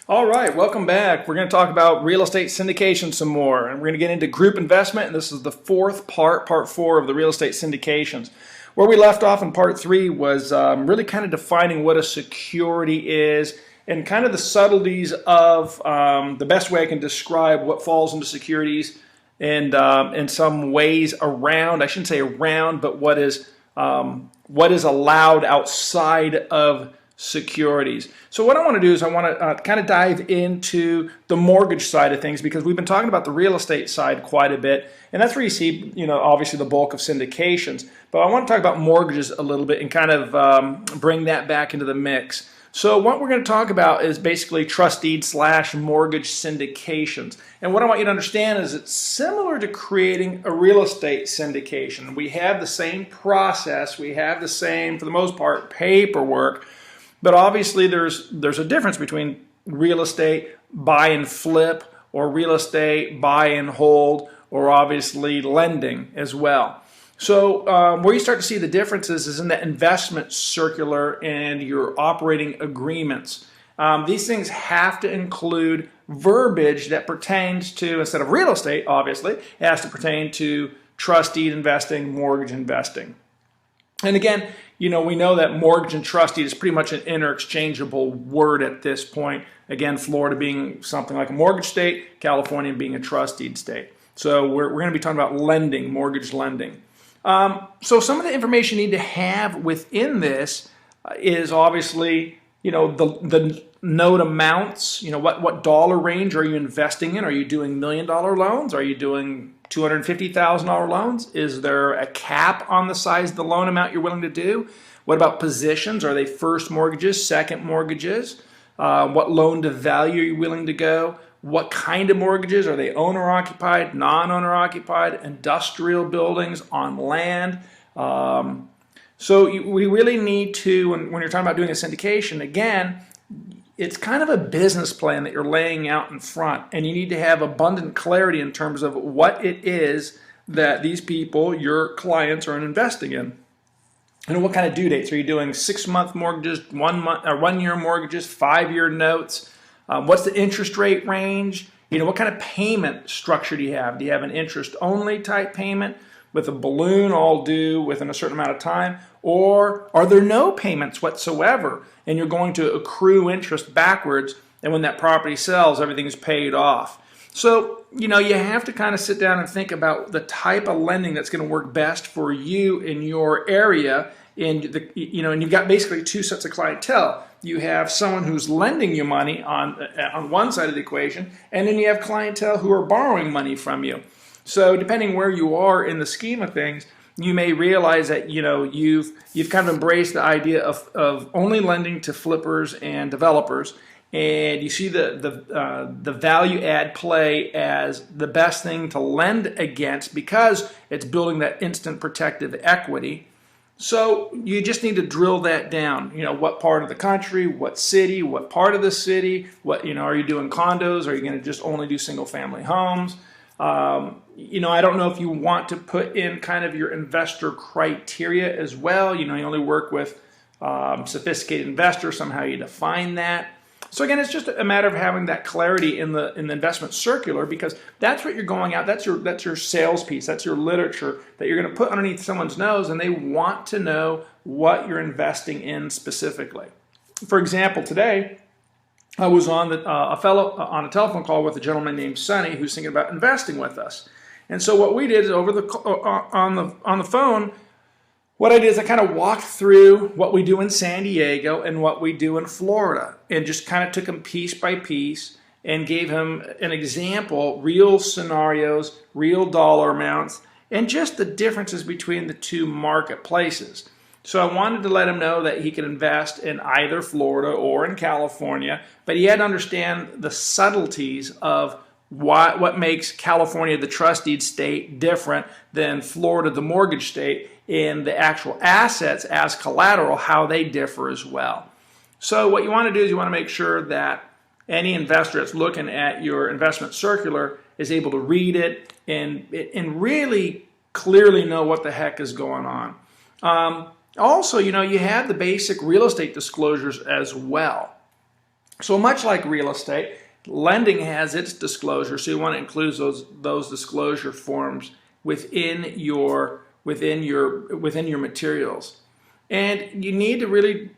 All right, welcome back. We're going to talk about real estate syndication some more, and we're going to get into group investment, and this is the fourth part, part four of the real estate syndications. Where we left off in part three was really kind of defining what a security is and kind of the subtleties of the best way I can describe what falls into securities and in some ways around, I shouldn't say around, but what is allowed outside of securities. So what I want to do is I want to kind of dive into the mortgage side of things, because we've been talking about the real estate side quite a bit, and that's where you see, obviously the bulk of syndications. But I want to talk about mortgages a little bit and kind of bring that back into the mix. So what we're going to talk about is basically trust deed / mortgage syndications. And what I want you to understand is it's similar to creating a real estate syndication. We have the same process, we have the same, for the most part, paperwork. But obviously there's a difference between real estate buy and flip, or real estate buy and hold, or obviously lending as well. So where you start to see the differences is in the investment circular and your operating agreements. These things have to include verbiage that pertains to, instead of real estate, obviously, it has to pertain to trust deed investing, mortgage investing. And again, we know that mortgage and trust deed is pretty much an interchangeable word at this point. Again, Florida being something like a mortgage state, California being a trust deed state. So we're going to be talking about lending, mortgage lending. So some of the information you need to have within this is obviously, the note amounts. What dollar range are you investing in? Are you doing $1 million loans? Are you doing $250,000 loans? Is there a cap on the size of the loan amount you're willing to do? What about positions? Are they first mortgages, second mortgages? What loan to value are you willing to go? What kind of mortgages? Are they owner-occupied, non-owner-occupied, industrial buildings, on land? So we really need to, when you're talking about doing a syndication, again, it's kind of a business plan that you're laying out in front, and you need to have abundant clarity in terms of what it is that these people, your clients, are investing in. And what kind of due dates? Are you doing 6-month mortgages, 1 month or 1 year mortgages, 5-year notes? What's the interest rate range? What kind of payment structure do you have? Do you have an interest-only type payment with a balloon all due within a certain amount of time? Or are there no payments whatsoever, and you're going to accrue interest backwards, and when that property sells, everything's paid off? So, you have to kind of sit down and think about the type of lending that's going to work best for you in your area. And you've got basically two sets of clientele. You have someone who's lending you money on one side of the equation, and then you have clientele who are borrowing money from you. So depending where you are in the scheme of things, you may realize that you've kind of embraced the idea of only lending to flippers and developers, and you see the value add play as the best thing to lend against because it's building that instant protective equity. So you just need to drill that down. What part of the country, what city, what part of the city, are you doing condos? Are you going to just only do single family homes? I don't know if you want to put in kind of your investor criteria as well. You only work with sophisticated investors, somehow you define that. So again, it's just a matter of having that clarity in the investment circular, because that's what you're going out. That's your sales piece. That's your literature that you're going to put underneath someone's nose, and they want to know what you're investing in specifically. For example, today I was on a telephone call with a gentleman named Sonny who's thinking about investing with us. And so what we did is on the phone, what I did is I kind of walked through what we do in San Diego and what we do in Florida, and just kind of took him piece by piece and gave him an example, real scenarios, real dollar amounts, and just the differences between the two marketplaces. So I wanted to let him know that he could invest in either Florida or in California, but he had to understand the subtleties of what makes California, the trust deed state, different than Florida, the mortgage state, in the actual assets as collateral, how they differ as well. So what you want to do is you want to make sure that any investor that's looking at your investment circular is able to read it and really clearly know what the heck is going on. Also, you have the basic real estate disclosures as well. So much like real estate, lending has its disclosure, so you want to include those disclosure forms within your materials. And you need to really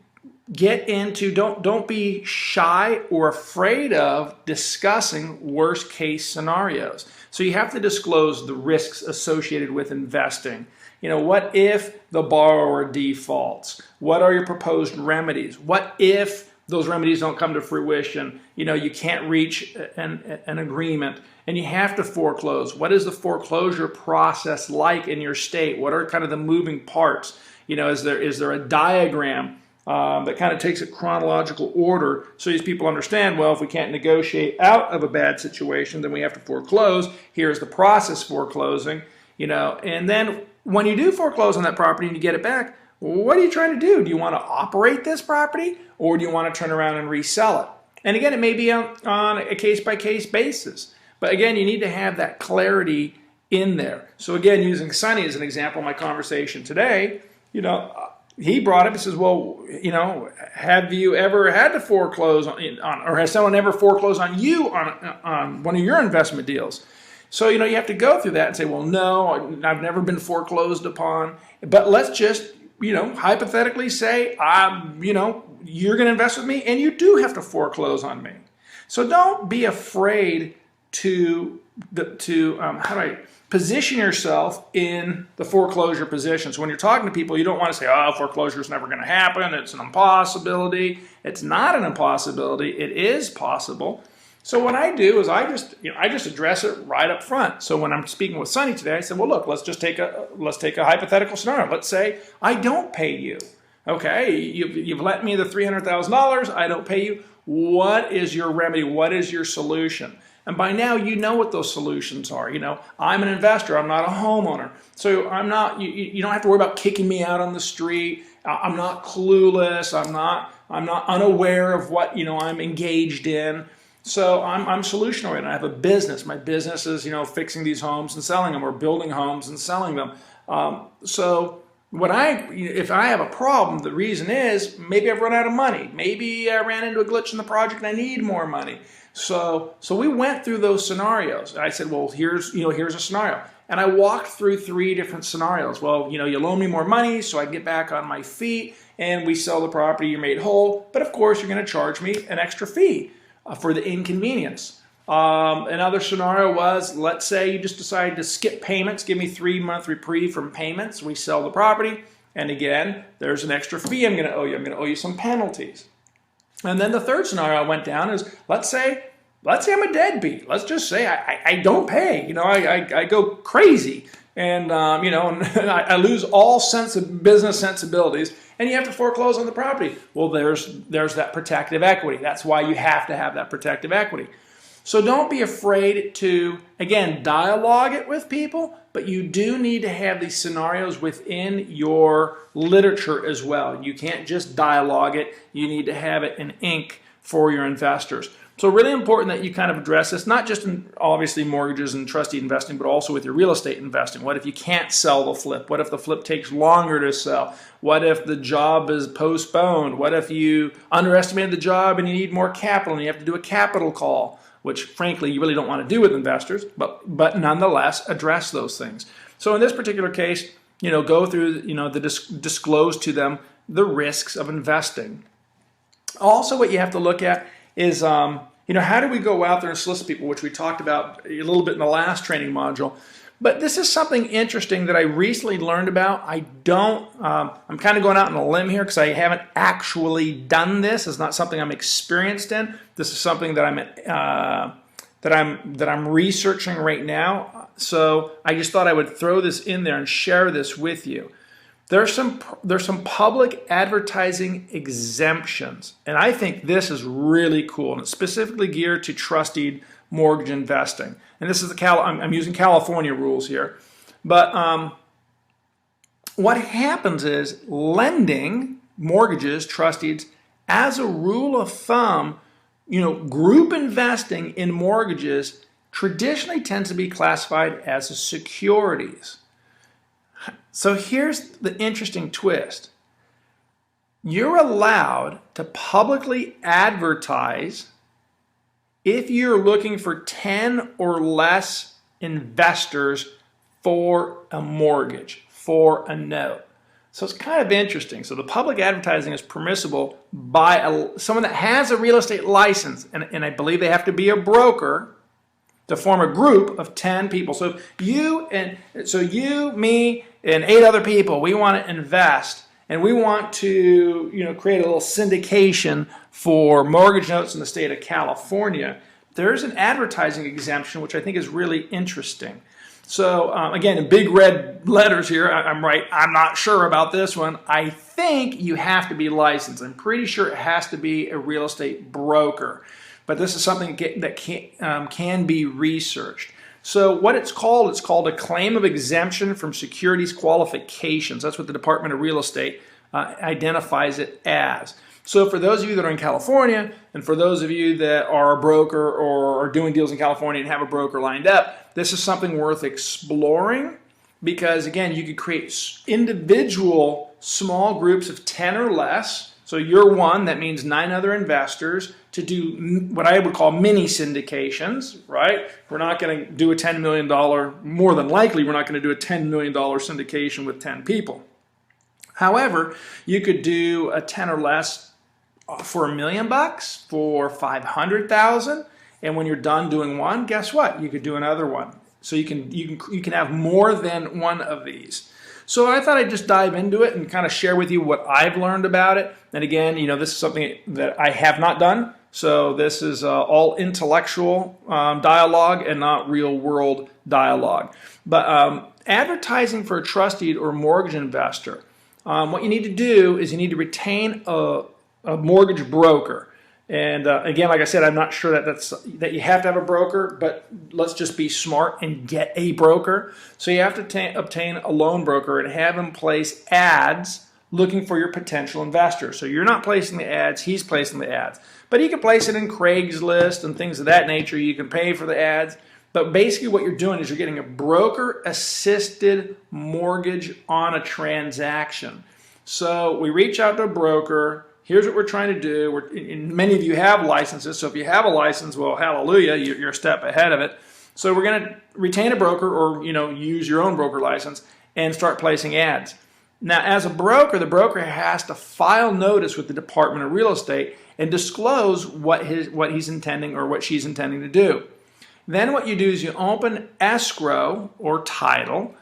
get into, don't be shy or afraid of discussing worst case scenarios. So you have to disclose the risks associated with investing. What if the borrower defaults? What are your proposed remedies? What if those remedies don't come to fruition? You can't reach an agreement and you have to foreclose. What is the foreclosure process like in your state? What are kind of the moving parts? Is there a diagram that kind of takes a chronological order so these people understand, well, if we can't negotiate out of a bad situation, then we have to foreclose. Here's the process for foreclosing, and then when you do foreclose on that property and you get it back, what are you trying to do? Do you want to operate this property or do you want to turn around and resell it? And again, it may be on a case-by-case basis. But again, you need to have that clarity in there. So again, using Sonny as an example in my conversation today, he brought up, he says, well, have you ever had to foreclose on, or has someone ever foreclosed on you on one of your investment deals? So, you have to go through that and say, well, no, I've never been foreclosed upon. But let's just, hypothetically say, you're going to invest with me and you do have to foreclose on me. So don't be afraid to position yourself in the foreclosure position. So when you're talking to people, you don't want to say, oh, foreclosure is never going to happen. It's an impossibility. It's not an impossibility. It is possible. So what I do is I just address it right up front. So when I'm speaking with Sonny today, I said, well, look, let's take a hypothetical scenario. Let's say I don't pay you. Okay, you've lent me the $300,000. I don't pay you. What is your remedy? What is your solution? And by now, you know what those solutions are. I'm an investor. I'm not a homeowner. So I'm not. You don't have to worry about kicking me out on the street. I'm not clueless. I'm not unaware of what I'm engaged in. So I'm solution oriented. I have a business. My business is fixing these homes and selling them, or building homes and selling them. So if I have a problem, the reason is maybe I've run out of money. Maybe I ran into a glitch in the project and I need more money. So we went through those scenarios. I said, well, here's a scenario. And I walked through 3 different scenarios. Well, you loan me more money so I can get back on my feet and we sell the property, you're made whole. But of course, you're going to charge me an extra fee for the inconvenience. Another scenario was, let's say you just decide to skip payments, give me 3-month reprieve from payments. We sell the property. And again, there's an extra fee I'm going to owe you. I'm going to owe you some penalties. And then the third scenario I went down is, let's say I'm a deadbeat. Let's just say I don't pay. I go crazy, and I lose all sense of business sensibilities, and you have to foreclose on the property. Well, there's that protective equity. That's why you have to have that protective equity. So don't be afraid to, again, dialogue it with people, but you do need to have these scenarios within your literature as well. You can't just dialogue it. You need to have it in ink for your investors. So really important that you kind of address this, not just in obviously mortgages and trustee investing, but also with your real estate investing. What if you can't sell the flip? What if the flip takes longer to sell? What if the job is postponed? What if you underestimated the job and you need more capital and you have to do a capital call? Which frankly you really don't want to do with investors, but nonetheless address those things. So in this particular case, go through, disclose to them the risks of investing. Also, what you have to look at is, how do we go out there and solicit people, which we talked about a little bit in the last training module. But this is something interesting that I recently learned about. I'm kind of going out on a limb here because I haven't actually done this. It's not something I'm experienced in. This is something that I'm researching right now. So I just thought I would throw this in there and share this with you. There's some public advertising exemptions, and I think this is really cool, and it's specifically geared to trusted mortgage investing. And this is I'm using California rules here. But what happens is lending, mortgages, trustees, as a rule of thumb, group investing in mortgages traditionally tends to be classified as securities. So here's the interesting twist. you're allowed to publicly advertise if you're looking for 10 or less investors for a mortgage, for a note. So it's kind of interesting. So the public advertising is permissible by someone that has a real estate license, and I believe they have to be a broker to form a group of 10 people. So you, me, and 8 other people, we want to invest, and we want to, create a little syndication for mortgage notes in the state of California. There's an advertising exemption, which I think is really interesting. So again, in big red letters here, I'm right. I'm not sure about this one. I think you have to be licensed. I'm pretty sure it has to be a real estate broker. But this is something that can be researched. So what it's called a claim of exemption from securities qualifications. That's what the Department of Real Estate identifies it as. So for those of you that are in California, and for those of you that are a broker or are doing deals in California and have a broker lined up, this is something worth exploring, because again, you could create individual small groups of 10 or less. So you're one, that means 9 other investors, to do what I would call mini syndications, right? We're not going to do a $10 million, more than likely, we're not going to do a $10 million syndication with 10 people. However, you could do a 10 or less for $1 million, for $500,000, and when you're done doing one, guess what? You could do another one. So you can have more than one of these. So I thought I'd just dive into it and kind of share with you what I've learned about it. And again, this is something that I have not done. So this is all intellectual dialogue and not real world dialogue. But advertising for a trust deed or mortgage investor, what you need to do is you need to retain a mortgage broker. And again, like I said, I'm not sure that you have to have a broker, but let's just be smart and get a broker. So you have to obtain a loan broker and have him place ads looking for your potential investor. So you're not placing the ads, he's placing the ads. But he can place it in Craigslist and things of that nature. You can pay for the ads. But basically what you're doing is you're getting a broker-assisted mortgage on a transaction. So we reach out to a broker. Here's what we're trying to do. And many of you have licenses, so if you have a license, well, hallelujah, you're a step ahead of it. So we're going to retain a broker, or use your own broker license and start placing ads. Now, as a broker, the broker has to file notice with the Department of Real Estate and disclose what he's intending or what she's intending to do. Then what you do is you open escrow or title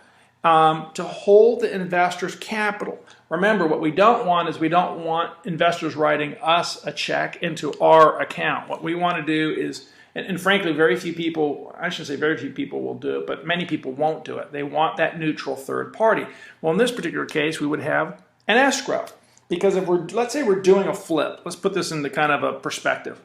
to hold the investor's capital. Remember, what we don't want is we don't want investors writing us a check into our account. What we want to do is, and frankly, very few people, I shouldn't say very few people will do it, but many people won't do it. They want that neutral third party. Well, in this particular case, we would have an escrow. Because let's say we're doing a flip. Let's put this into kind of a perspective.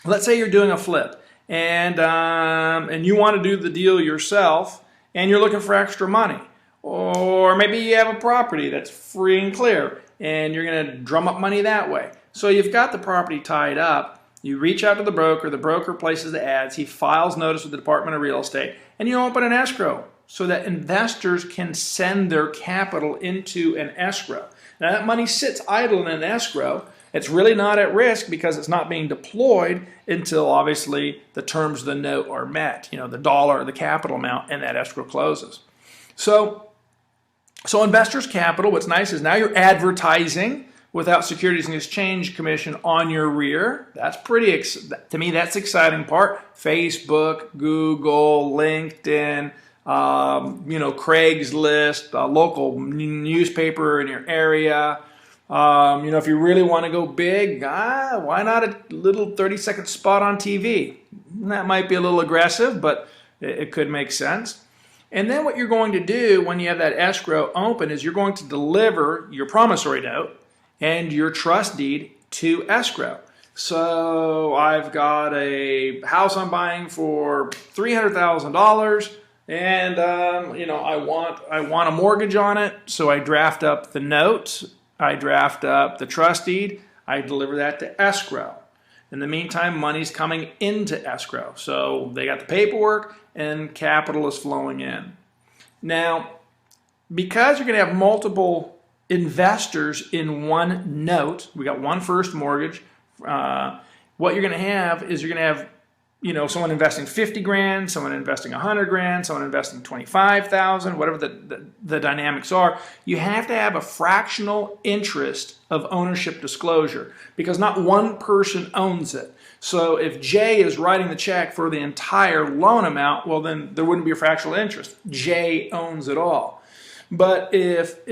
Let's say you're doing a flip, and you want to do the deal yourself, and you're looking for extra money. Or maybe you have a property that's free and clear, and you're going to drum up money that way. So you've got the property tied up. You reach out to the broker places the ads, he files notice with the Department of Real Estate, and you open an escrow so that investors can send their capital into an escrow. Now that money sits idle in an escrow. It's really not at risk because it's not being deployed until obviously the terms of the note are met, the dollar, the capital amount, and that escrow closes. So investors' capital, what's nice is now you're advertising without Securities and Exchange Commission on your rear. That's to me, that's the exciting part. Facebook, Google, LinkedIn, Craigslist, local newspaper in your area. If you really want to go big, why not a little 30-second spot on TV? That might be a little aggressive, but it could make sense. And then what you're going to do when you have that escrow open is you're going to deliver your promissory note and your trust deed to escrow. So I've got a house I'm buying for $300,000, and I want a mortgage on it. So I draft up the note, I draft up the trust deed, I deliver that to escrow. In the meantime, money's coming into escrow. So they got the paperwork and capital is flowing in. Now, because you're going to have multiple investors in one note. We got one first mortgage. What you're going to have is you're going to have, someone investing 50 grand, someone investing 100 grand, someone investing 25,000, whatever the dynamics are. You have to have a fractional interest of ownership disclosure because not one person owns it. So if Jay is writing the check for the entire loan amount, well, then there wouldn't be a fractional interest. Jay owns it all. But if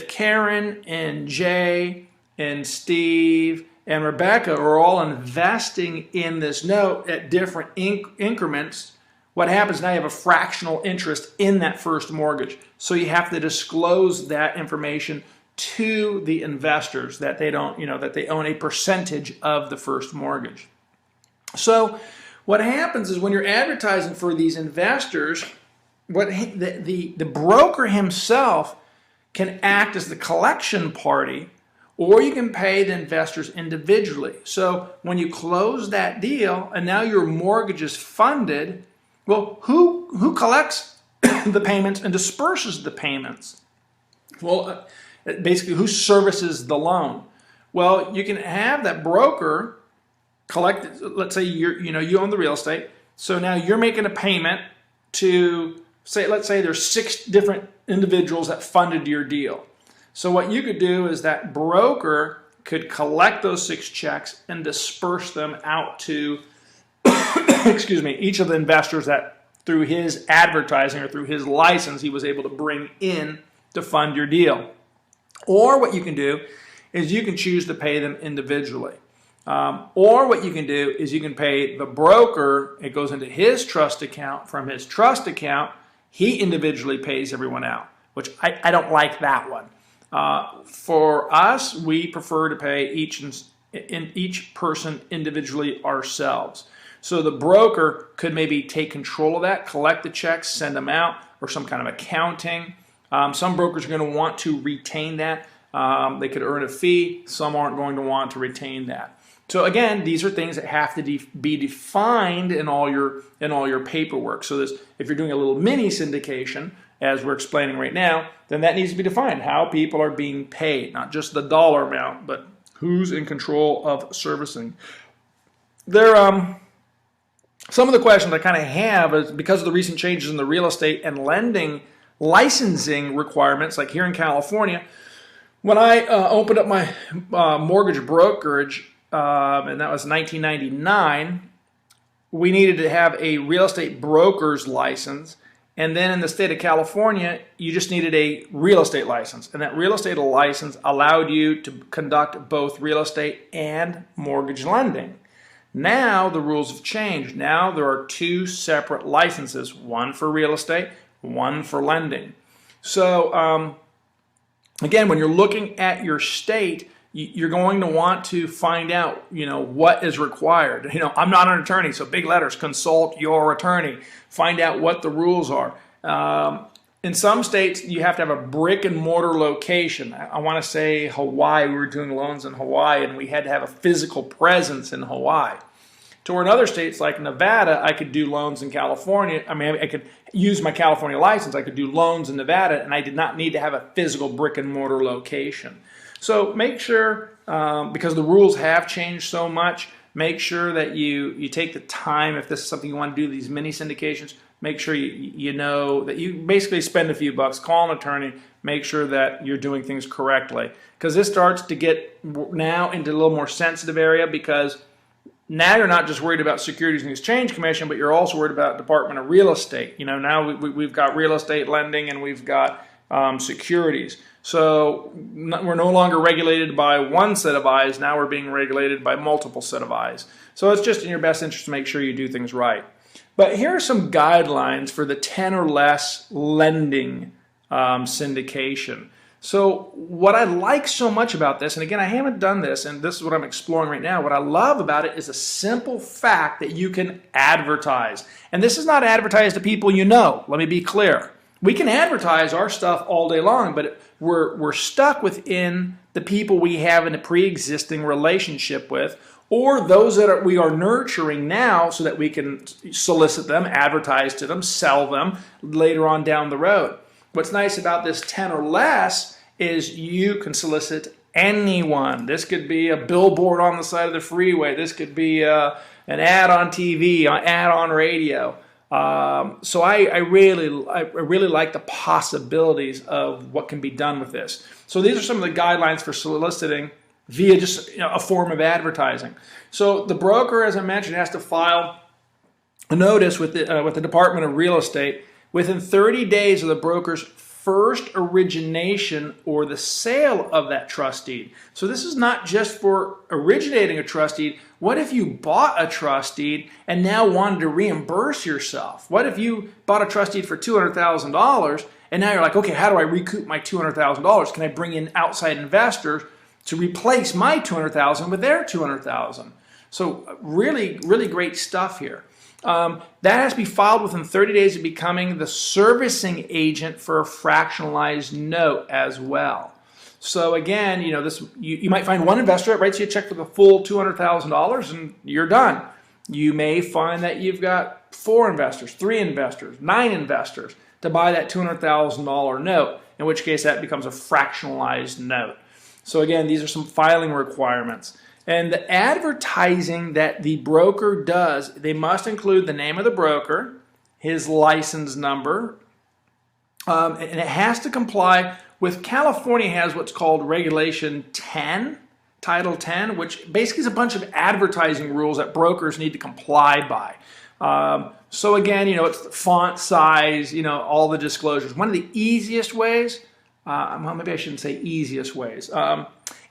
Karen and Jay and Steve and Rebecca are all investing in this note at different increments, what happens now, you have a fractional interest in that first mortgage. So you have to disclose that information to the investors that they don't, that they own a percentage of the first mortgage. So what happens is when you're advertising for these investors, the broker himself can act as the collection party, or you can pay the investors individually. So when you close that deal and now your mortgage is funded, well, who collects the payments and disperses the payments? Well, basically, who services the loan? Well, you can have that broker collect. Let's say you own the real estate, so now you're making a payment to let's say there's 6 different individuals that funded your deal. So what you could do is that broker could collect those 6 checks and disperse them out to, excuse me, each of the investors that through his advertising or through his license he was able to bring in to fund your deal. Or what you can do is you can choose to pay them individually. Or what you can do is you can pay the broker, it goes into his trust account. From his trust account, he individually pays everyone out, which I don't like that one. For us, we prefer to pay each person individually ourselves. So the broker could maybe take control of that, collect the checks, send them out, or some kind of accounting. Some brokers are going to want to retain that. They could earn a fee. Some aren't going to want to retain that. So again, these are things that have to be defined in all your paperwork. So if you're doing a little mini syndication, as we're explaining right now, then that needs to be defined. How people are being paid, not just the dollar amount, but who's in control of servicing. Some of the questions I kind of have is because of the recent changes in the real estate and lending licensing requirements, like here in California, when I opened up my mortgage brokerage, and that was 1999, we needed to have a real estate broker's license. And then in the state of California, you just needed a real estate license. And that real estate license allowed you to conduct both real estate and mortgage lending. Now the rules have changed. Now there are 2 separate licenses, one for real estate, one for lending. So again, when you're looking at your state, you're going to want to find out, what is required. I'm not an attorney, so big letters, consult your attorney. Find out what the rules are. In some states, you have to have a brick and mortar location. I want to say Hawaii. We were doing loans in Hawaii, and we had to have a physical presence in Hawaii. To where in other states like Nevada, I could do loans in California. I could use my California license. I could do loans in Nevada, and I did not need to have a physical brick and mortar location. So make sure, because the rules have changed so much, make sure that you take the time, if this is something you want to do, these mini syndications, make sure you know that you basically spend a few bucks, call an attorney, make sure that you're doing things correctly. Because this starts to get now into a little more sensitive area, because now you're not just worried about Securities and Exchange Commission, but you're also worried about Department of Real Estate. Now we've got real estate lending and we've got securities. So we're no longer regulated by one set of eyes. Now we're being regulated by multiple set of eyes. So it's just in your best interest to make sure you do things right. But here are some guidelines for the 10 or less lending syndication. So what I like so much about this, and again, I haven't done this, and this is what I'm exploring right now, what I love about it is a simple fact that you can advertise. And this is not advertised to people you know. Let me be clear. We can advertise our stuff all day long, but we're stuck within the people we have in a pre-existing relationship with, or those that we are nurturing now so that we can solicit them, advertise to them, sell them later on down the road. What's nice about this 10 or less is you can solicit anyone. This could be a billboard on the side of the freeway. This could be an ad on TV, an ad on radio. So I really like the possibilities of what can be done with this. So these are some of the guidelines for soliciting via just a form of advertising. So the broker, as I mentioned, has to file a notice with the Department of Real Estate within 30 days of the broker's first origination or the sale of that trust deed. So this is not just for originating a trust deed. What if you bought a trust deed and now wanted to reimburse yourself? What if you bought a trust deed for $200,000 and now you're like, okay, how do I recoup my $200,000? Can I bring in outside investors to replace my $200,000 with their $200,000? So really, really great stuff here. That has to be filed within 30 days of becoming the servicing agent for a fractionalized note as well. So again, you might find one investor that writes you a check for the full $200,000 and you're done. You may find that you've got 4 investors, 3 investors, 9 investors to buy that $200,000 note, in which case that becomes a fractionalized note. So again, these are some filing requirements. And the advertising that the broker does, they must include the name of the broker, his license number, and it has to comply with, California has what's called Regulation 10, Title 10, which basically is a bunch of advertising rules that brokers need to comply by. So again, it's the font size, all the disclosures. One of the easiest ways, well, maybe I shouldn't say easiest ways. The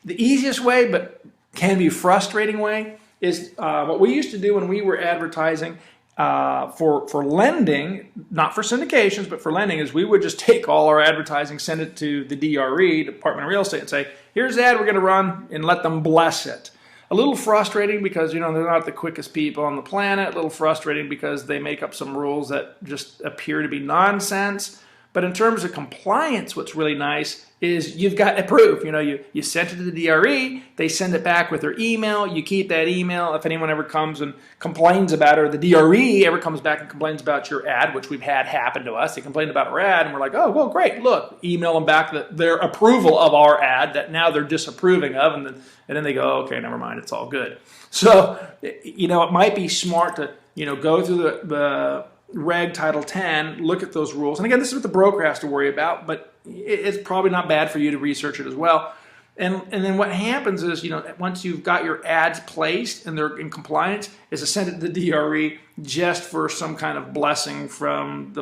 easiest way, but can be frustrating way, is what we used to do when we were advertising for lending, not for syndications, but for lending, is we would just take all our advertising, send it to the DRE, Department of Real Estate, and say, here's the ad we're going to run, and let them bless it. A little frustrating because, they're not the quickest people on the planet. A little frustrating because they make up some rules that just appear to be nonsense. But in terms of compliance, what's really nice is you've got a proof. You sent it to the DRE, they send it back with their email, you keep that email. If anyone ever comes and complains about it, or the DRE ever comes back and complains about your ad, which we've had happen to us, they complained about our ad, and we're like, oh, well, great, look, email them back their approval of our ad that now they're disapproving of, and then they go, oh, okay, never mind, it's all good. So, it might be smart to, go through the Reg Title 10, look at those rules. And again, this is what the broker has to worry about, but it's probably not bad for you to research it as well. And then what happens is, once you've got your ads placed and they're in compliance, is to send it to the DRE just for some kind of blessing from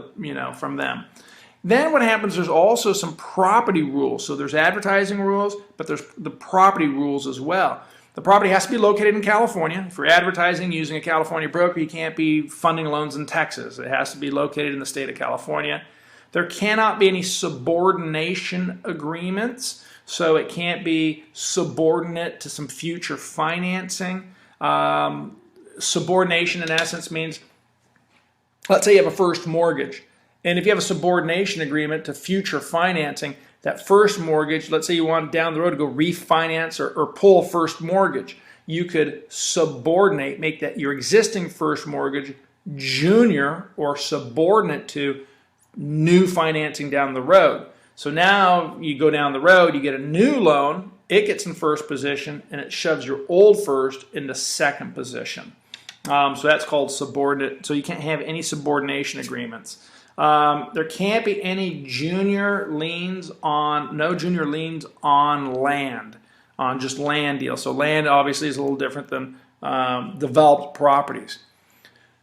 from them. Then what happens, there's also some property rules. So there's advertising rules, but there's the property rules as well. The property has to be located in California. If you're advertising using a California broker, you can't be funding loans in Texas. It has to be located in the state of California. There cannot be any subordination agreements, so it can't be subordinate to some future financing. Subordination, in essence, means, let's say you have a first mortgage, and if you have a subordination agreement to future financing, that first mortgage, let's say you want down the road to go refinance or pull a first mortgage, you could subordinate, make that your existing first mortgage junior or subordinate to new financing down the road. So now you go down the road, you get a new loan, it gets in first position, and it shoves your old first into second position. So that's called subordinate. So you can't have any subordination agreements. There can't be any junior liens on land, on just land deals. So land obviously is a little different than developed properties.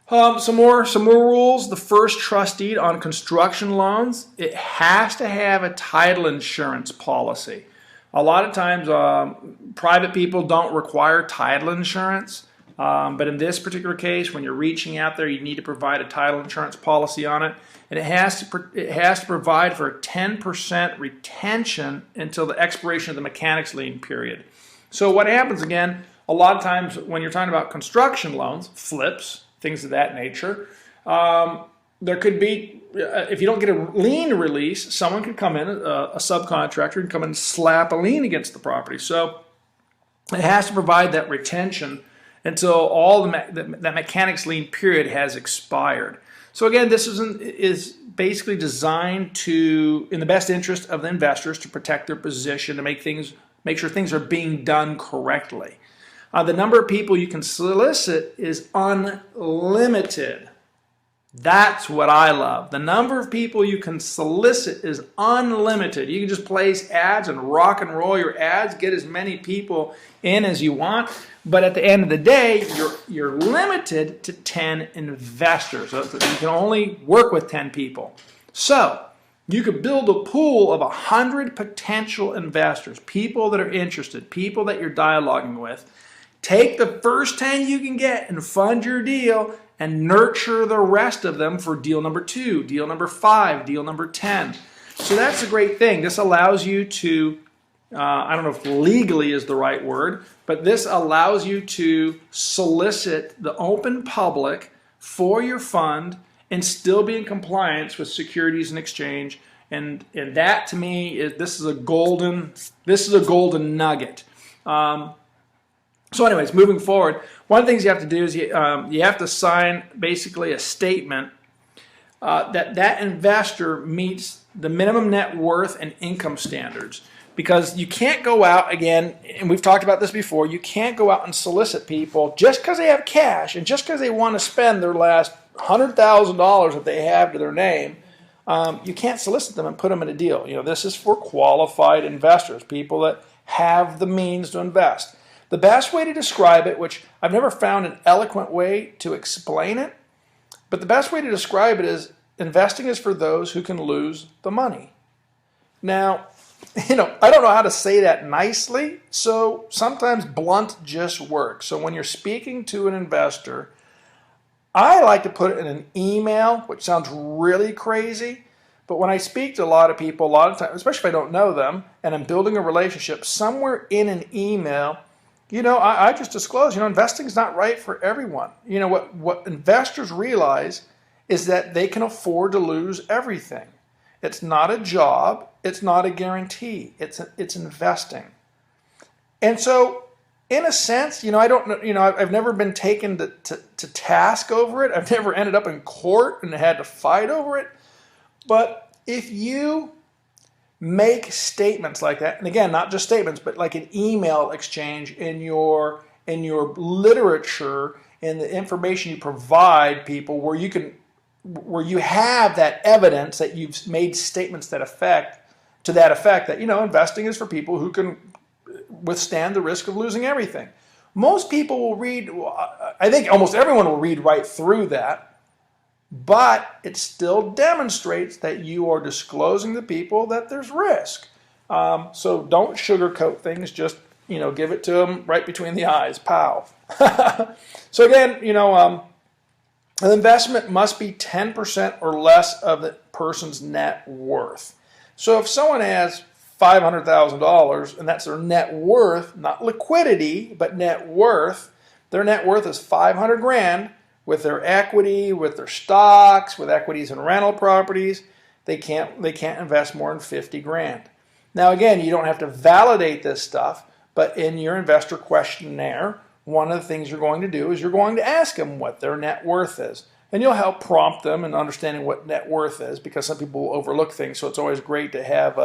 Some more rules. The first trust deed on construction loans, it has to have a title insurance policy. A lot of times private people don't require title insurance. But in this particular case, when you're reaching out there, you need to provide a title insurance policy on it. And it has to provide for a 10% retention until the expiration of the mechanics lien period. So what happens again, a lot of times when you're talking about construction loans, flips, things of that nature, there could be, if you don't get a lien release, someone could come in, a subcontractor, and come in and slap a lien against the property. So it has to provide that retention until all that mechanics lien period has expired. So again, this is basically designed to, in the best interest of the investors, to protect their position, to make sure things are being done correctly. The number of people you can solicit is unlimited. That's what I love. The number of people you can solicit is unlimited. You can just place ads and rock and roll your ads, get as many people in as you want. But at the end of the day, you're limited to 10 investors. So you can only work with 10 people. So you could build a pool of 100 potential investors, people that are interested, people that you're dialoguing with. Take the first 10 you can get and fund your deal, and nurture the rest of them for deal number 2, deal number 5, deal number 10. So that's a great thing. This allows you to, I don't know if legally is the right word, but this allows you to solicit the open public for your fund and still be in compliance with Securities and Exchange. And that to me this is a golden nugget. So anyways, moving forward, one of the things you have to do is you have to sign basically a statement that investor meets the minimum net worth and income standards. Because you can't go out, again, and we've talked about this before, you can't go out and solicit people just because they have cash and just because they want to spend their last $100,000 that they have to their name. You can't solicit them and put them in a deal. This is for qualified investors, people that have the means to invest. The best way to describe it, which I've never found an eloquent way to explain it, but the best way to describe it is investing is for those who can lose the money. Now, I don't know how to say that nicely, so sometimes blunt just works. So when you're speaking to an investor, I like to put it in an email, which sounds really crazy, but when I speak to a lot of people, a lot of times, especially if I don't know them, and I'm building a relationship, somewhere in an email, I just disclose, investing is not right for everyone. What investors realize is that they can afford to lose everything. It's not a job. It's not a guarantee. It's investing. And so, in a sense, I've never been taken to task over it. I've never ended up in court and had to fight over it. But if you make statements like that, and again, not just statements, but like an email exchange in your literature, in the information you provide people, where you have that evidence that you've made statements to that effect that investing is for people who can withstand the risk of losing everything. Most people will read, I think almost everyone will read right through that. But it still demonstrates that you are disclosing to people that there's risk. So don't sugarcoat things. Just give it to them right between the eyes. Pow. So again, an investment must be 10% or less of the person's net worth. So if someone has $500,000 and that's their net worth, not liquidity, but net worth, their net worth is $500,000. With their equity, with their stocks, with equities and rental properties, they can't invest more than $50,000. Now again, you don't have to validate this stuff, but in your investor questionnaire, one of the things you're going to do is you're going to ask them what their net worth is. And you'll help prompt them in understanding what net worth is, because some people will overlook things, so it's always great to have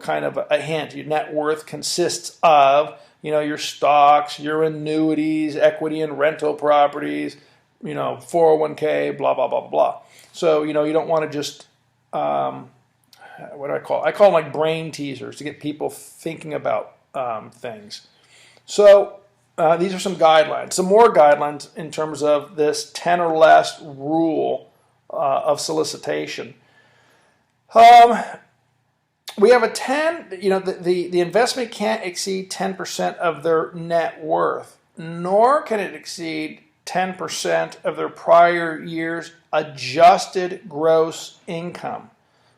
kind of a hint. Your net worth consists of, your stocks, your annuities, equity and rental properties, 401k, blah, blah, blah, blah. So, you don't want to just, what do I call them like brain teasers to get people thinking about things. So these are some guidelines, some more guidelines in terms of this 10 or less rule of solicitation. We have a 10, the investment can't exceed 10% of their net worth, nor can it exceed 10% of their prior year's adjusted gross income.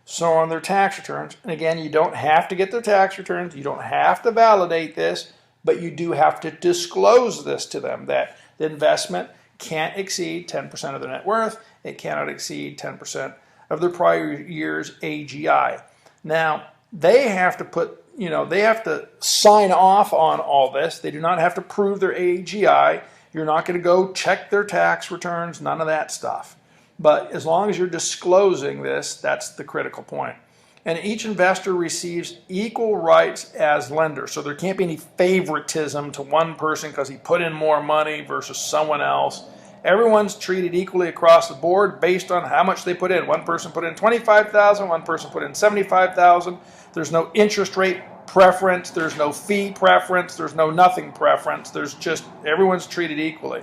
So on their tax returns, and again, you don't have to get their tax returns, you don't have to validate this, but you do have to disclose this to them, that the investment can't exceed 10% of their net worth, it cannot exceed 10% of their prior year's AGI. Now, they have to sign off on all this. They do not have to prove their AGI. You're not going to go check their tax returns, none of that stuff. But as long as you're disclosing this, that's the critical point. And each investor receives equal rights as lender. So there can't be any favoritism to one person because he put in more money versus someone else. Everyone's treated equally across the board based on how much they put in. One person put in $25,000, one person put in $75,000. There's no interest rate preference, there's no fee preference, there's no nothing preference. There's just everyone's treated equally.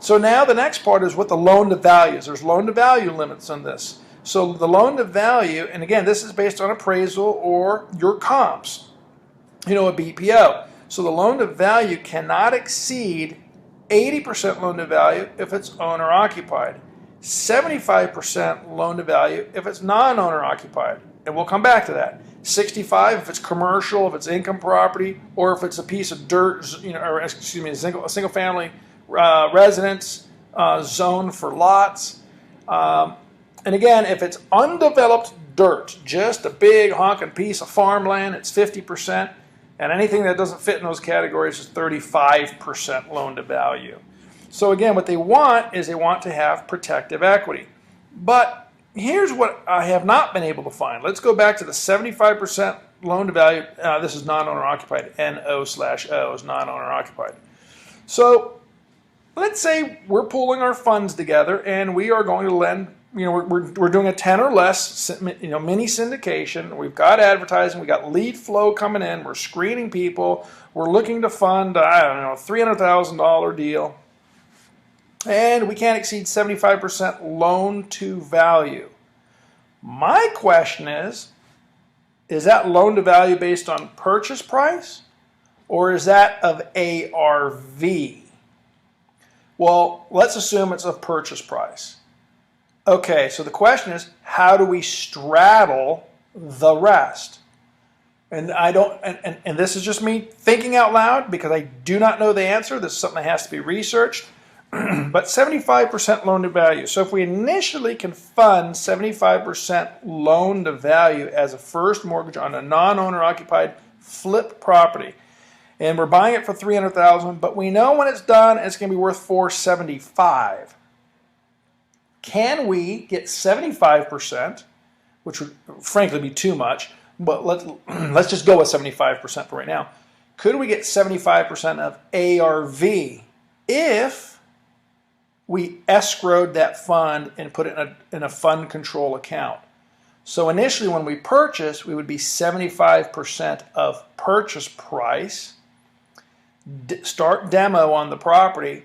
So now the next part is what the loan to value is. There's loan to value limits on this. So the loan to value, and again, this is based on appraisal or your comps, a BPO. So the loan to value cannot exceed 80% loan to value if it's owner occupied, 75% loan to value if it's non-owner occupied, and we'll come back to that. 65 if it's commercial, if it's income property, or if it's a piece of dirt, a single family residence zone for lots. And again, if it's undeveloped dirt, just a big honking piece of farmland, it's 50%. And anything that doesn't fit in those categories is 35% loan to value. So again, what they want is they want to have protective equity. But here's what I have not been able to find. Let's go back to the 75% loan to value. This is non-owner occupied. NO/O is non-owner occupied. So let's say we're pooling our funds together and we are going to lend. We're doing a 10 or less, mini syndication. We've got advertising. We've got lead flow coming in. We're screening people. We're looking to fund, a $300,000 deal. And we can't exceed 75% loan to value. My question is that loan to value based on purchase price or is that of ARV? Well, let's assume it's of purchase price. Okay, so the question is, how do we straddle the rest? And and this is just me thinking out loud because I do not know the answer. This is something that has to be researched. But 75% loan to value. So if we initially can fund 75% loan to value as a first mortgage on a non-owner occupied flip property, and we're buying it for $300,000, but we know when it's done it's going to be worth $475,000. Can we get 75%, which would frankly be too much, but let's just go with 75% for right now. Could we get 75% of ARV if we escrowed that fund and put it in a fund control account? So initially when we purchase, we would be 75% of purchase price, start demo on the property,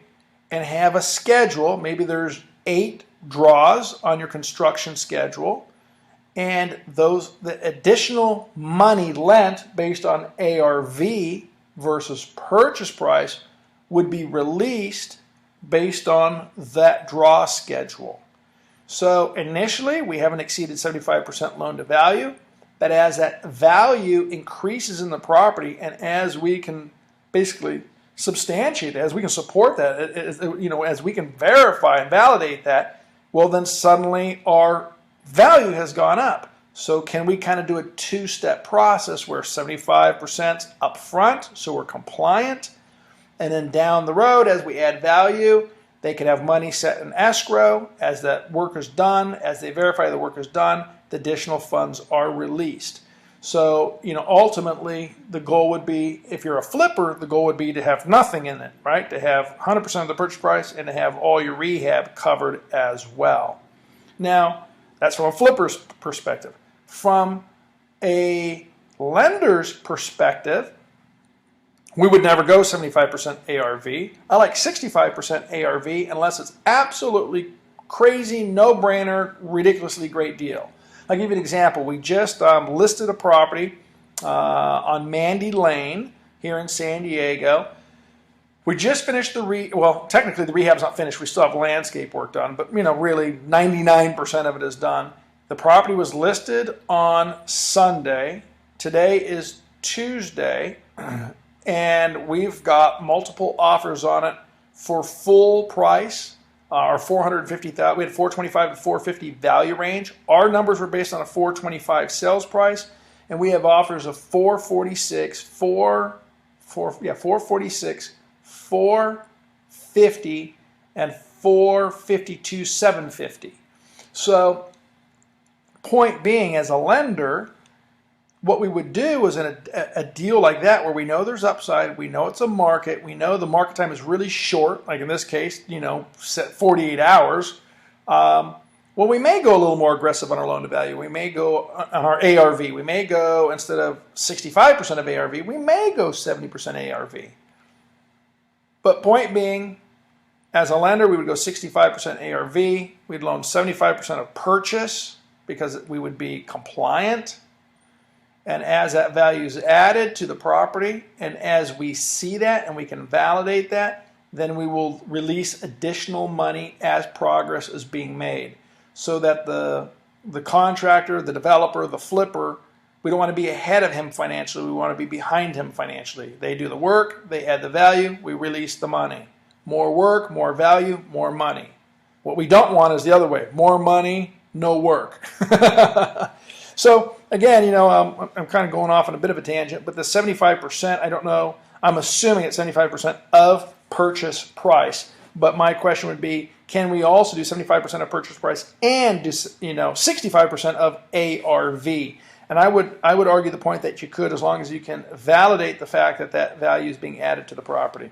and have a schedule. Maybe there's 8 draws on your construction schedule, and the additional money lent based on ARV versus purchase price would be released based on that draw schedule. So initially we haven't exceeded 75% loan to value, but as that value increases in the property and as we can basically substantiate, as we can support that, as we can verify and validate that, well, then suddenly our value has gone up. So can we kind of do a 2-step process where 75% up front, so we're compliant, and then down the road, as we add value, they can have money set in escrow. As that work is done, as they verify the work is done, the additional funds are released. So, ultimately, the goal would be, if you're a flipper, the goal would be to have nothing in it, right? To have 100% of the purchase price and to have all your rehab covered as well. Now, that's from a flipper's perspective. From a lender's perspective, we would never go 75% ARV. I like 65% ARV unless it's absolutely crazy, no-brainer, ridiculously great deal. I'll give you an example. We just listed a property on Mandy Lane here in San Diego. We just finished technically the rehab's not finished. We still have landscape work done, but really 99% of it is done. The property was listed on Sunday. Today is Tuesday, and we've got multiple offers on it for full price. Our $450,000, we had $425 to $450 value range. Our numbers were based on a $425 sales price, and we have offers of $446, $446, $450, and $452,750. So, point being, as a lender, what we would do is in a deal like that where we know there's upside, we know it's a market, we know the market time is really short, like in this case, set 48 hours, well, we may go a little more aggressive on our loan to value. We may go on our ARV. We may go, instead of 65% of ARV, we may go 70% ARV. But point being, as a lender, we would go 65% ARV. We'd loan 75% of purchase because we would be compliant. And as that value is added to the property, and as we see that and we can validate that, then we will release additional money as progress is being made. So that the contractor, the developer, the flipper, we don't want to be ahead of him financially. We want to be behind him financially. They do the work, they add the value, we release the money. More work, more value, more money. What we don't want is the other way. More money, no work. So again, I'm kind of going off on a bit of a tangent, but the 75%, I don't know. I'm assuming it's 75% of purchase price. But my question would be, can we also do 75% of purchase price and do 65% of ARV? And I would argue the point that you could, as long as you can validate the fact that that value is being added to the property.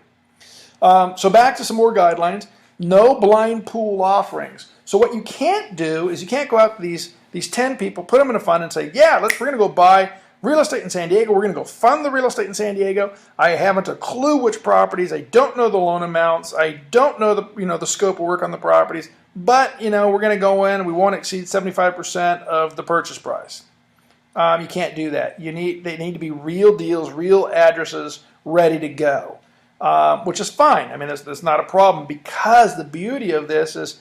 So back to some more guidelines. No blind pool offerings. So what you can't do is you can't go out to these 10 people, put them in a fund and say, yeah, we're going to go buy real estate in San Diego. We're going to go fund the real estate in San Diego. I haven't a clue which properties. I don't know the loan amounts. I don't know the scope of work on the properties. But we're going to go in and we won't exceed 75% of the purchase price. You can't do that. They need to be real deals, real addresses, ready to go, which is fine. I mean, that's not a problem, because the beauty of this is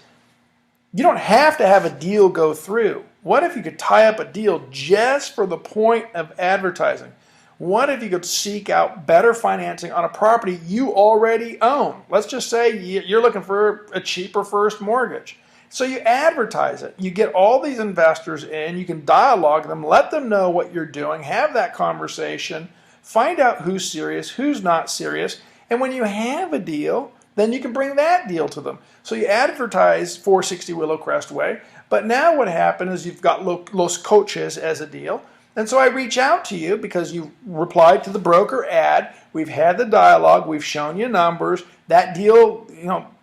you don't have to have a deal go through. What if you could tie up a deal just for the point of advertising? What if you could seek out better financing on a property you already own? Let's just say you're looking for a cheaper first mortgage. So you advertise it. You get all these investors in. You can dialogue them, let them know what you're doing, have that conversation, find out who's serious, who's not serious. And when you have a deal, then you can bring that deal to them. So you advertise 460 Willow Crest Way. But now what happened is you've got Los Coches as a deal. And so I reach out to you because you replied to the broker ad. We've had the dialogue. We've shown you numbers. That deal,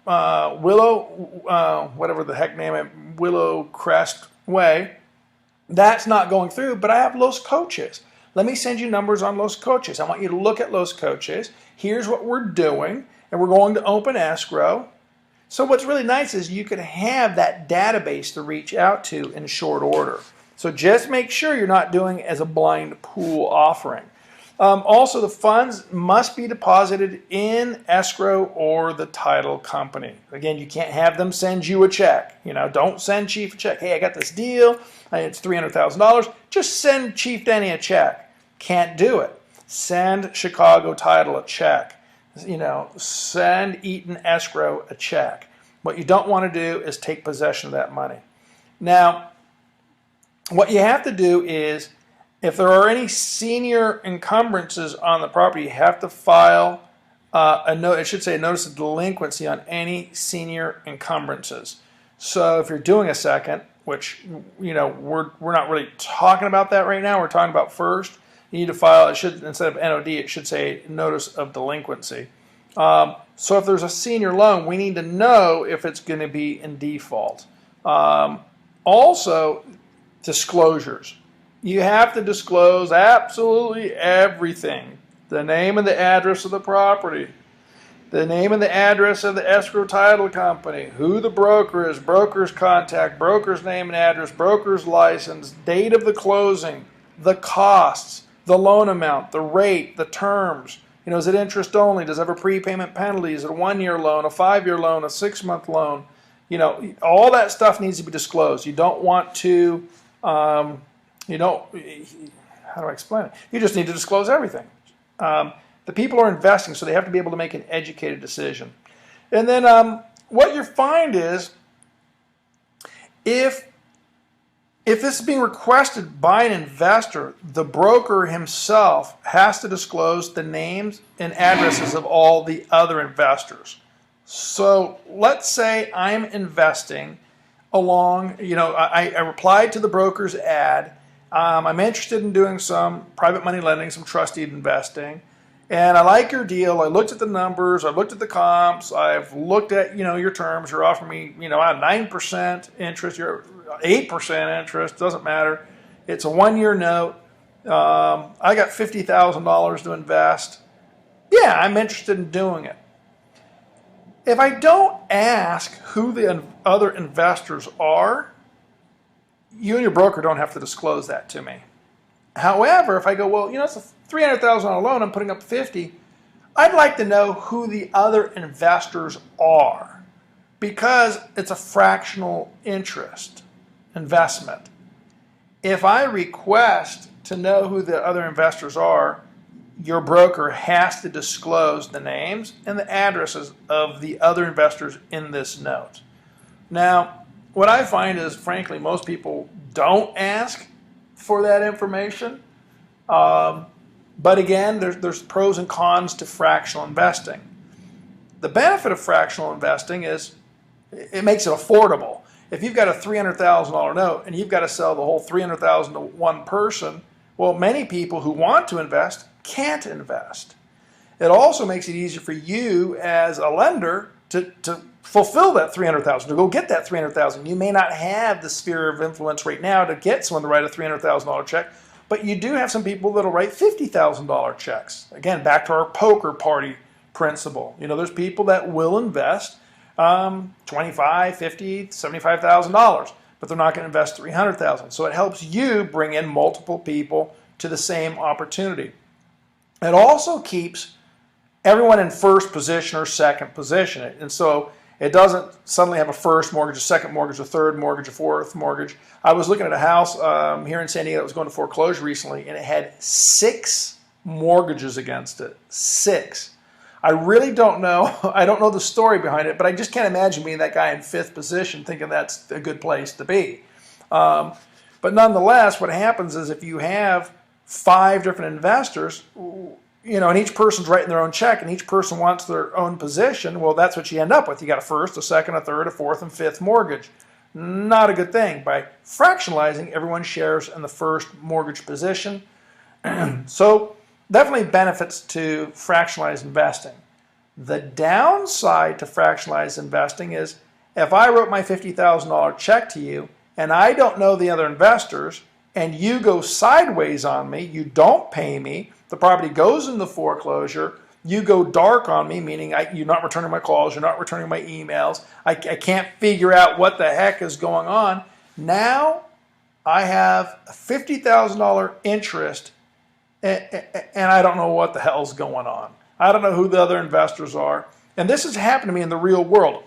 Willow, whatever the heck name it, Willow Crest Way, that's not going through, but I have Los Coches. Let me send you numbers on Los Coches. I want you to look at Los Coches. Here's what we're doing, and we're going to open escrow. So what's really nice is you can have that database to reach out to in short order. So just make sure you're not doing it as a blind pool offering. Also, the funds must be deposited in escrow or the title company. Again, you can't have them send you a check. Don't send Chief a check. Hey, I got this deal. It's $300,000. Just send Chief Denny a check. Can't do it. Send Chicago Title a check. Send Eaton Escrow a check. What you don't want to do is take possession of that money. Now, what you have to do is, if there are any senior encumbrances on the property, you have to file a notice of delinquency on any senior encumbrances. So if you're doing a second, which we're not really talking about that right now, we're talking about first. You need to file, instead of NOD, it should say notice of delinquency. So if there's a senior loan, we need to know if it's going to be in default. Also, disclosures. You have to disclose absolutely everything. The name and the address of the property, the name and the address of the escrow title company, who the broker is, broker's contact, broker's name and address, broker's license, date of the closing, the costs, the loan amount, the rate, the terms. Is it interest only? Does it have a prepayment penalty? Is it a 1-year loan, a 5-year loan, a 6-month loan? All that stuff needs to be disclosed. You don't want to, how do I explain it? You just need to disclose everything. The people are investing, so they have to be able to make an educated decision. And then what you find is, if this is being requested by an investor, the broker himself has to disclose the names and addresses of all the other investors. So let's say I'm investing along. I replied to the broker's ad. I'm interested in doing some private money lending, some trust deed investing. And I like your deal. I looked at the numbers. I looked at the comps. I've looked at, your terms. You're offering me, 9% interest. You're 8% interest. Doesn't matter. It's a 1-year note. I got $50,000 to invest. Yeah, I'm interested in doing it. If I don't ask who the other investors are, you and your broker don't have to disclose that to me. However, if I go, well, it's a $300,000 loan, I'm putting up 50, I'd like to know who the other investors are because it's a fractional interest investment. If I request to know who the other investors are, your broker has to disclose the names and the addresses of the other investors in this note. Now, what I find is, frankly, most people don't ask for that information. But again, there's pros and cons to fractional investing. The benefit of fractional investing is it makes it affordable. If you've got a $300,000 note and you've got to sell the whole $300,000 to one person, well, many people who want to invest can't invest. It also makes it easier for you as a lender to fulfill that $300,000, to go get that $300,000. You may not have the sphere of influence right now to get someone to write a $300,000 check, but you do have some people that'll write $50,000 checks. Again, back to our poker party principle. There's people that will invest $25,000, $50,000, $75,000, but they're not going to invest $300,000. So it helps you bring in multiple people to the same opportunity. It also keeps everyone in first position or second position. And so it doesn't suddenly have a first mortgage, a second mortgage, a third mortgage, a fourth mortgage. I was looking at a house here in San Diego that was going to foreclosure recently, and it had 6 mortgages against it. 6. I really don't know. I don't know the story behind it, but I just can't imagine being that guy in 5th position thinking that's a good place to be. But nonetheless, what happens is if you have 5 different investors, and each person's writing their own check and each person wants their own position, well, that's what you end up with. You got a first, a second, a third, a fourth, and 5th mortgage. Not a good thing. By fractionalizing, everyone shares in the first mortgage position. So definitely benefits to fractionalized investing. The downside to fractionalized investing is if I wrote my $50,000 check to you and I don't know the other investors and you go sideways on me, you don't pay me, the property goes into foreclosure, you go dark on me, meaning you're not returning my calls, you're not returning my emails, I can't figure out what the heck is going on. Now I have a $50,000 interest and I don't know what the hell's going on. I don't know who the other investors are. And this has happened to me in the real world.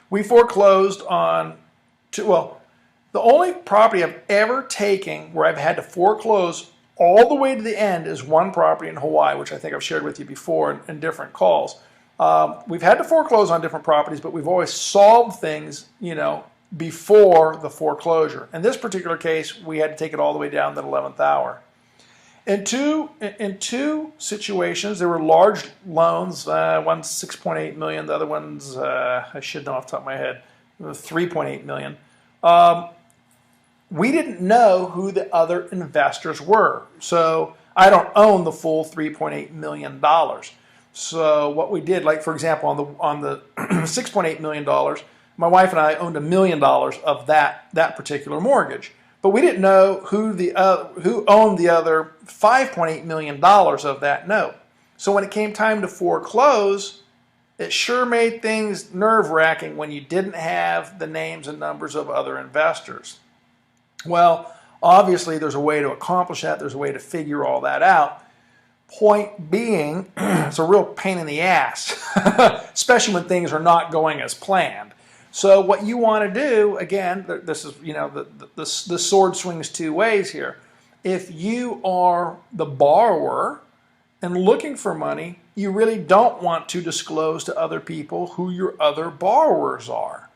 We foreclosed on the only property I've ever taken where I've had to foreclose all the way to the end is one property in Hawaii, which I think I've shared with you before in different calls. We've had to foreclose on different properties, but we've always solved things, before the foreclosure. In this particular case, we had to take it all the way down to the 11th hour. In two situations, there were large loans. One's $6.8 million, the other one's, I should know off the top of my head, $3.8 million. We didn't know who the other investors were. So I don't own the full $3.8 million. So what we did, like for example, on the $6.8 million, my wife and I owned $1 million of that particular mortgage. But we didn't know who owned the other $5.8 million of that note. So when it came time to foreclose, it sure made things nerve-wracking when you didn't have the names and numbers of other investors. Well, obviously there's a way to accomplish that. There's a way to figure all that out. Point being, it's a real pain in the ass, especially when things are not going as planned. So what you want to do, again, this is, the sword swings two ways here. If you are the borrower and looking for money, you really don't want to disclose to other people who your other borrowers are.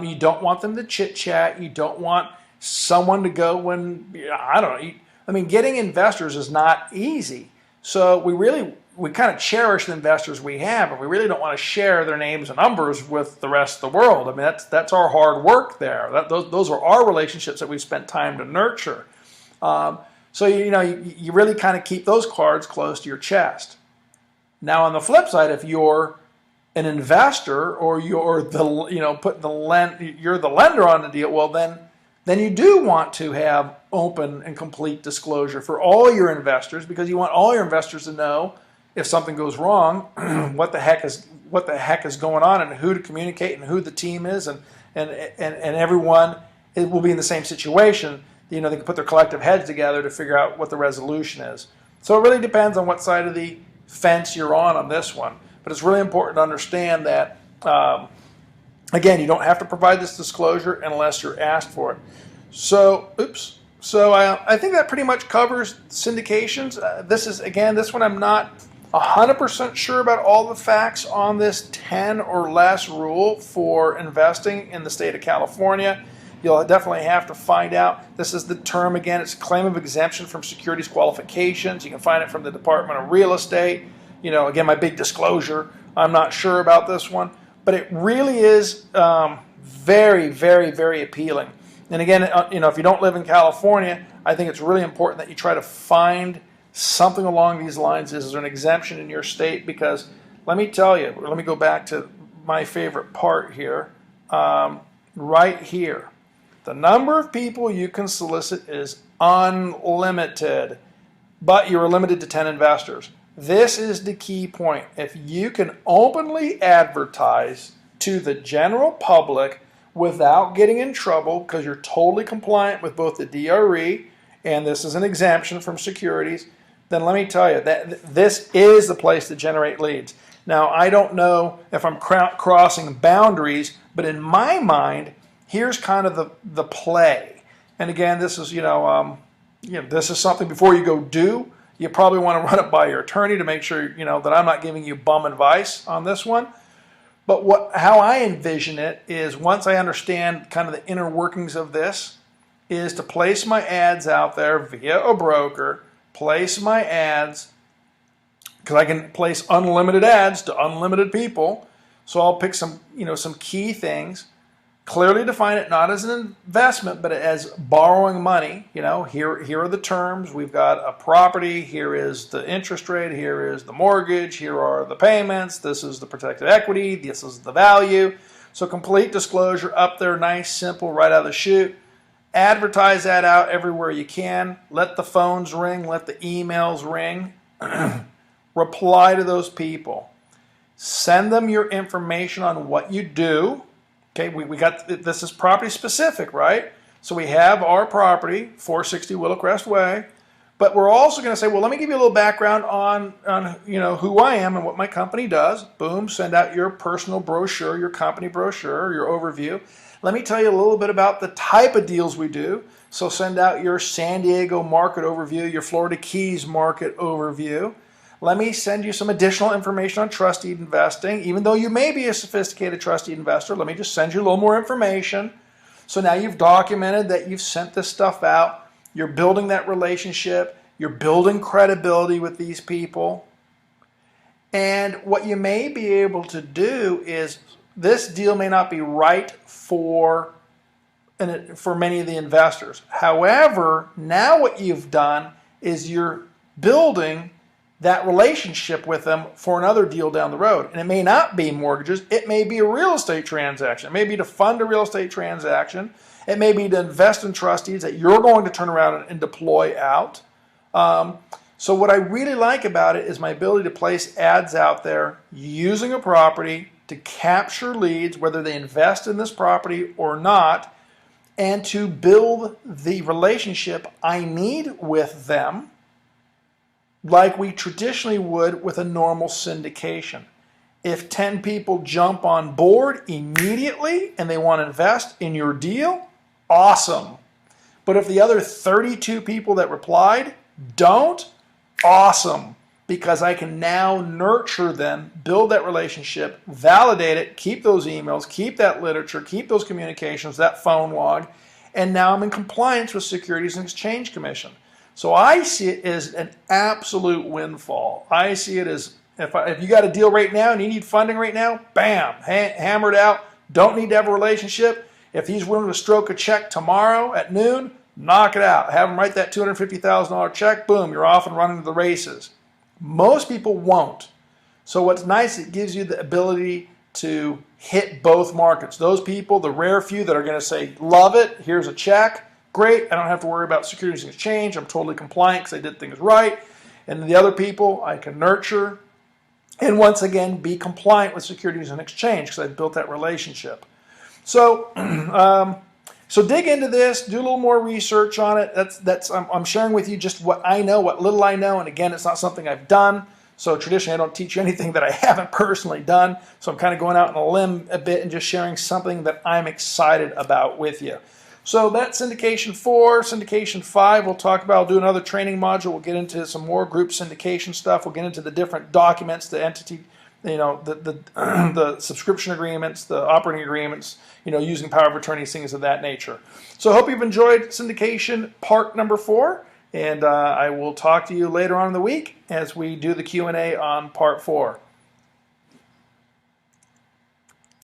You don't want them to chit-chat. You don't want someone to go when, I don't know. Getting investors is not easy. So we really, we kind of cherish the investors we have, and we really don't want to share their names and numbers with the rest of the world. I mean, that's our hard work there. Those are our relationships that we've spent time to nurture. So you really kind of keep those cards close to your chest. Now, on the flip side, if you're an investor or you're you're the lender on the deal, well then you do want to have open and complete disclosure for all your investors, because you want all your investors to know if something goes wrong, what the heck is going on, and who to communicate, and who the team is, and everyone will be in the same situation. They can put their collective heads together to figure out what the resolution is. So it really depends on what side of the fence you're on this one. But it's really important to understand that, again, you don't have to provide this disclosure unless you're asked for it. So, I think that pretty much covers syndications. This one I'm not 100% sure about all the facts on this 10 or less rule for investing in the state of California. You'll definitely have to find out. This is the term, again, it's a claim of exemption from securities qualifications. You can find it from the Department of Real Estate. Again, my big disclosure, I'm not sure about this one, but it really is very, very, very appealing. And again, if you don't live in California, I think it's really important that you try to find something along these lines. Is there an exemption in your state? Because let me tell you, let me go back to my favorite part here, right here. The number of people you can solicit is unlimited, but you're limited to 10 investors. This is the key point. If you can openly advertise to the general public without getting in trouble, because you're totally compliant with both the DRE and this is an exemption from securities, then let me tell you that this is the place to generate leads. Now, I don't know if I'm crossing boundaries, but in my mind, here's kind of the play. And again, this is this is something before you go do. You probably want to run it by your attorney to make sure that I'm not giving you bum advice on this one. But how I envision it is, once I understand kind of the inner workings of this, is to place my ads out there via a broker, place my ads, because I can place unlimited ads to unlimited people. So I'll pick some key things. Clearly define it not as an investment, but as borrowing money. Here are the terms. We've got a property. Here is the interest rate. Here is the mortgage. Here are the payments. This is the protected equity. This is the value. So complete disclosure up there, nice, simple, right out of the chute. Advertise that out everywhere you can. Let the phones ring. Let the emails ring. Reply to those people. Send them your information on what you do. Okay, we got, this is property specific, right? So we have our property, 460 Willowcrest Way, but we're also going to say, well, let me give you a little background on who I am and what my company does. Boom, send out your personal brochure, your company brochure, your overview. Let me tell you a little bit about the type of deals we do. So send out your San Diego market overview, your Florida Keys market overview. Let me send you some additional information on trust deed investing. Even though you may be a sophisticated trust deed investor, let me just send you a little more information. So now you've documented that you've sent this stuff out. You're building that relationship. You're building credibility with these people. And what you may be able to do is, this deal may not be right for many of the investors. However, now what you've done is you're building that relationship with them for another deal down the road. And it may not be mortgages. It may be a real estate transaction. It may be to fund a real estate transaction. It may be to invest in trust deeds that you're going to turn around and deploy out. So what I really like about it is my ability to place ads out there using a property to capture leads, whether they invest in this property or not, and to build the relationship I need with them, like we traditionally would with a normal syndication. If 10 people jump on board immediately and they want to invest in your deal, awesome. But if the other 32 people that replied don't, awesome. Because I can now nurture them, build that relationship, validate it, keep those emails, keep that literature, keep those communications, that phone log, and now I'm in compliance with Securities and Exchange Commission. So I see it as an absolute windfall. I see it as if you got a deal right now and you need funding right now, bam, hammer it out. Don't need to have a relationship. If he's willing to stroke a check tomorrow at noon, knock it out. Have him write that $250,000 check. Boom, you're off and running to the races. Most people won't. So what's nice, it gives you the ability to hit both markets. Those people, the rare few that are going to say, love it, here's a check, great, I don't have to worry about Securities and Exchange, I'm totally compliant because I did things right. And the other people I can nurture and once again be compliant with Securities and Exchange because I've built that relationship. So so dig into this, do a little more research on it. I'm sharing with you just what I know, what little I know, and again, it's not something I've done. So traditionally, I don't teach you anything that I haven't personally done. So I'm kind of going out on a limb a bit and just sharing something that I'm excited about with you. So that's syndication 4. Syndication 5, we'll talk about. I'll do another training module. We'll get into some more group syndication stuff. We'll get into the different documents, the entity, the subscription agreements, the operating agreements, using power of attorneys, things of that nature. So I hope you've enjoyed syndication part number 4. And I will talk to you later on in the week as we do the Q&A on part 4.